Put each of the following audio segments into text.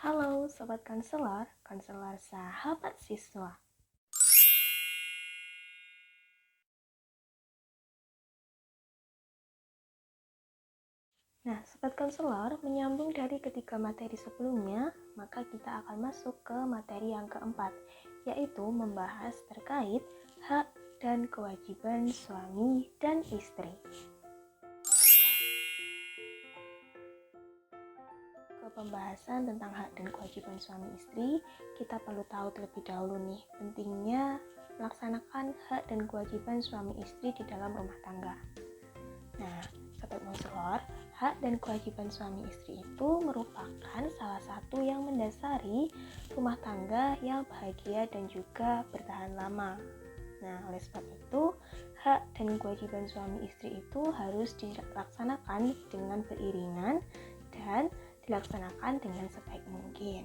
Halo Sobat Konselor, Konselor Sahabat Siswa. Nah, Sobat Konselor, menyambung dari ketiga materi sebelumnya, maka kita akan masuk ke materi yang keempat, yaitu membahas terkait hak dan kewajiban suami dan istri. Ke pembahasan tentang hak dan kewajiban suami istri, kita perlu tahu terlebih dahulu nih, pentingnya melaksanakan hak dan kewajiban suami istri di dalam rumah tangga. Nah, Sobat Konselor, hak dan kewajiban suami istri itu merupakan salah satu yang mendasari rumah tangga yang bahagia dan juga bertahan lama. Nah, oleh sebab itu, hak dan kewajiban suami istri itu harus dilaksanakan dengan beriringan dan dilaksanakan dengan sebaik mungkin.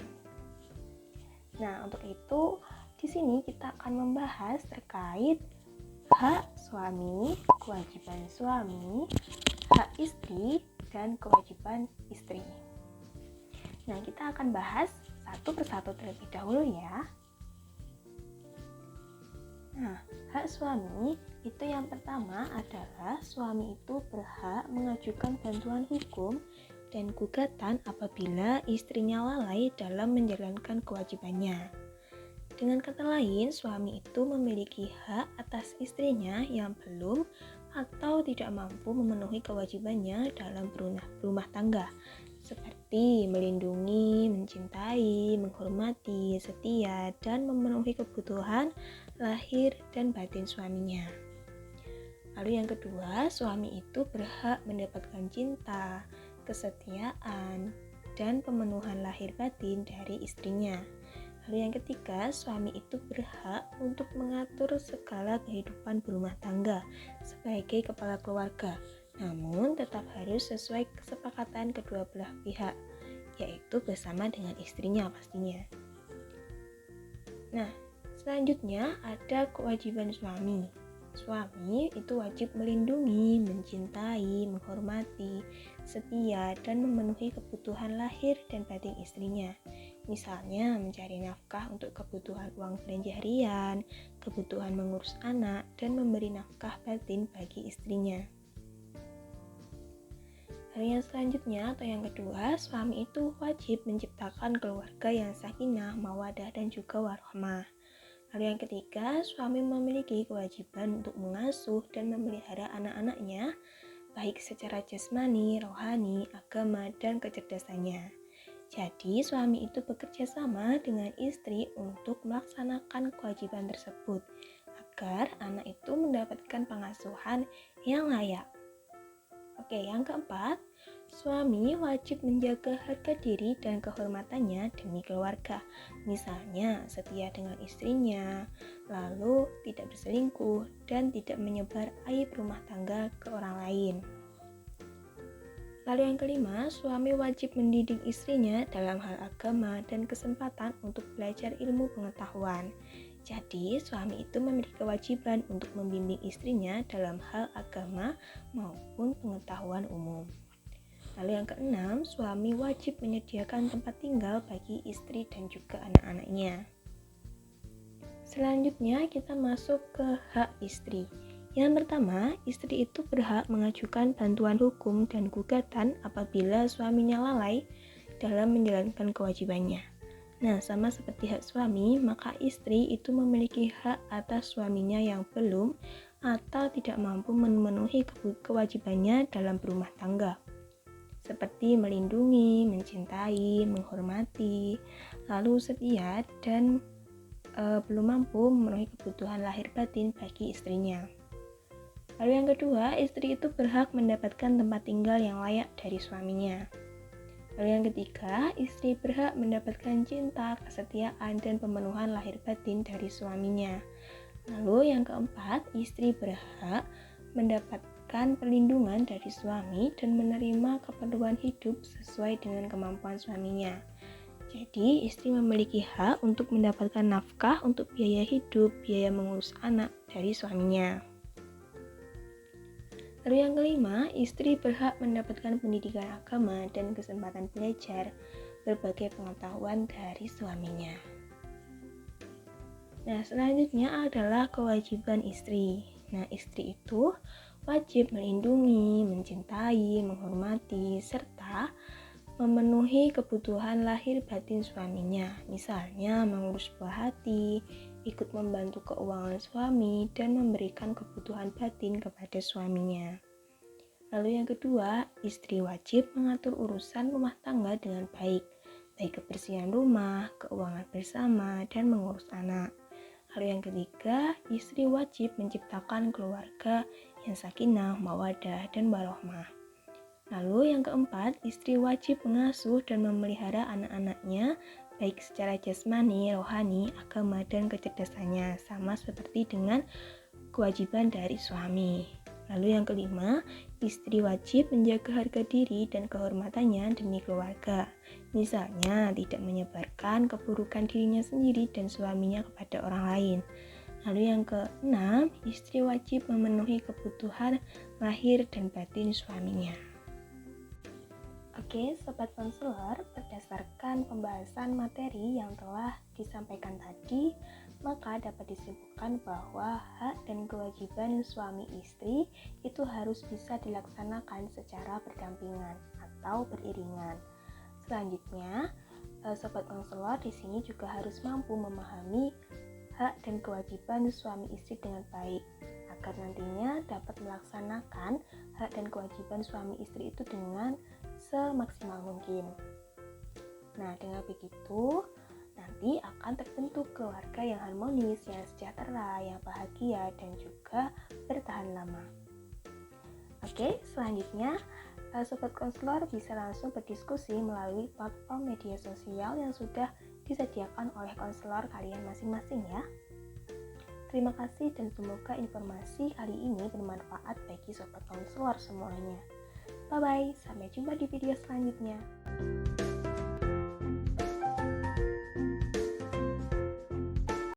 Nah, untuk itu, di sini kita akan membahas terkait hak suami, kewajiban suami, hak istri, dan kewajiban istri. Nah, kita akan bahas satu persatu terlebih dahulu ya. Nah, hak suami itu yang pertama adalah suami itu berhak mengajukan bantuan hukum dan gugatan apabila istrinya lalai dalam menjalankan kewajibannya. Dengan kata lain, suami itu memiliki hak atas istrinya yang belum atau tidak mampu memenuhi kewajibannya dalam berumah tangga, seperti melindungi, mencintai, menghormati, setia, dan memenuhi kebutuhan lahir dan batin suaminya. Lalu yang kedua, suami itu berhak mendapatkan cinta, kesetiaan, dan pemenuhan lahir batin dari istrinya. Lalu yang ketiga, suami itu berhak untuk mengatur segala kehidupan berumah tangga sebagai kepala keluarga, namun tetap harus sesuai kesepakatan kedua belah pihak, yaitu bersama dengan istrinya pastinya. Nah, selanjutnya ada kewajiban suami. Suami itu wajib melindungi, mencintai, menghormati, setia, dan memenuhi kebutuhan lahir dan batin istrinya. Misalnya mencari nafkah untuk kebutuhan uang belanja harian, kebutuhan mengurus anak, dan memberi nafkah batin bagi istrinya. Lalu yang selanjutnya atau yang kedua, suami itu wajib menciptakan keluarga yang sakinah, mawadah, dan juga warahmah. Lalu yang ketiga, suami memiliki kewajiban untuk mengasuh dan memelihara anak-anaknya, baik secara jasmani, rohani, agama, dan kecerdasannya. Jadi, suami itu bekerja sama dengan istri untuk melaksanakan kewajiban tersebut, agar anak itu mendapatkan pengasuhan yang layak. Oke, yang keempat, suami wajib menjaga harga diri dan kehormatannya demi keluarga. Misalnya, setia dengan istrinya, lalu tidak berselingkuh, dan tidak menyebar aib rumah tangga ke orang lain. Lalu yang kelima, suami wajib mendidik istrinya dalam hal agama dan kesempatan untuk belajar ilmu pengetahuan. Jadi, suami itu memiliki kewajiban untuk membimbing istrinya dalam hal agama maupun pengetahuan umum. Lalu yang keenam, suami wajib menyediakan tempat tinggal bagi istri dan juga anak-anaknya. Selanjutnya, kita masuk ke hak istri. Yang pertama, istri itu berhak mengajukan bantuan hukum dan gugatan apabila suaminya lalai dalam menjalankan kewajibannya. Nah, sama seperti hak suami, maka istri itu memiliki hak atas suaminya yang belum atau tidak mampu memenuhi kewajibannya dalam berumah tangga, seperti melindungi, mencintai, menghormati, lalu setia, dan belum mampu memenuhi kebutuhan lahir batin bagi istrinya. Lalu yang kedua, istri itu berhak mendapatkan tempat tinggal yang layak dari suaminya. Lalu yang ketiga, istri berhak mendapatkan cinta, kesetiaan, dan pemenuhan lahir batin dari suaminya. Lalu yang keempat, istri berhak mendapatkan perlindungan dari suami dan menerima keperluan hidup sesuai dengan kemampuan suaminya. Jadi, istri memiliki hak untuk mendapatkan nafkah untuk biaya hidup, biaya mengurus anak dari suaminya. Lalu yang kelima, istri berhak mendapatkan pendidikan agama dan kesempatan belajar berbagai pengetahuan dari suaminya. Nah, selanjutnya adalah kewajiban istri. Nah, istri itu wajib melindungi, mencintai, menghormati, serta memenuhi kebutuhan lahir batin suaminya. Misalnya mengurus buah hati, ikut membantu keuangan suami, dan memberikan kebutuhan batin kepada suaminya. Lalu yang kedua, istri wajib mengatur urusan rumah tangga dengan baik kebersihan rumah, keuangan bersama, dan mengurus anak. Lalu yang ketiga, istri wajib menciptakan keluarga yang sakinah, mawaddah, dan warohmah. Lalu yang keempat, istri wajib mengasuh dan memelihara anak-anaknya baik secara jasmani, rohani, agama, dan kecerdasannya, sama seperti dengan kewajiban dari suami. Lalu yang kelima, istri wajib menjaga harga diri dan kehormatannya demi keluarga. Misalnya, tidak menyebarkan keburukan dirinya sendiri dan suaminya kepada orang lain. Lalu yang keenam, istri wajib memenuhi kebutuhan lahir dan batin suaminya. Oke, Sobat Konselor, berdasarkan pembahasan materi yang telah disampaikan tadi, maka dapat disimpulkan bahwa hak dan kewajiban suami istri itu harus bisa dilaksanakan secara berdampingan atau beriringan. Selanjutnya, Sobat Konselor di sini juga harus mampu memahami hak dan kewajiban suami istri dengan baik, agar nantinya dapat melaksanakan hak dan kewajiban suami istri itu dengan semaksimal mungkin. Nah, dengan begitu, nanti akan terbentuk keluarga yang harmonis, yang sejahtera, yang bahagia, dan juga bertahan lama. Oke, selanjutnya Sobat Konselor bisa langsung berdiskusi melalui platform media sosial yang sudah disediakan oleh konselor kalian masing-masing ya. Terima kasih dan semoga informasi kali ini bermanfaat bagi Sobat Konselor semuanya. Bye-bye, sampai jumpa di video selanjutnya.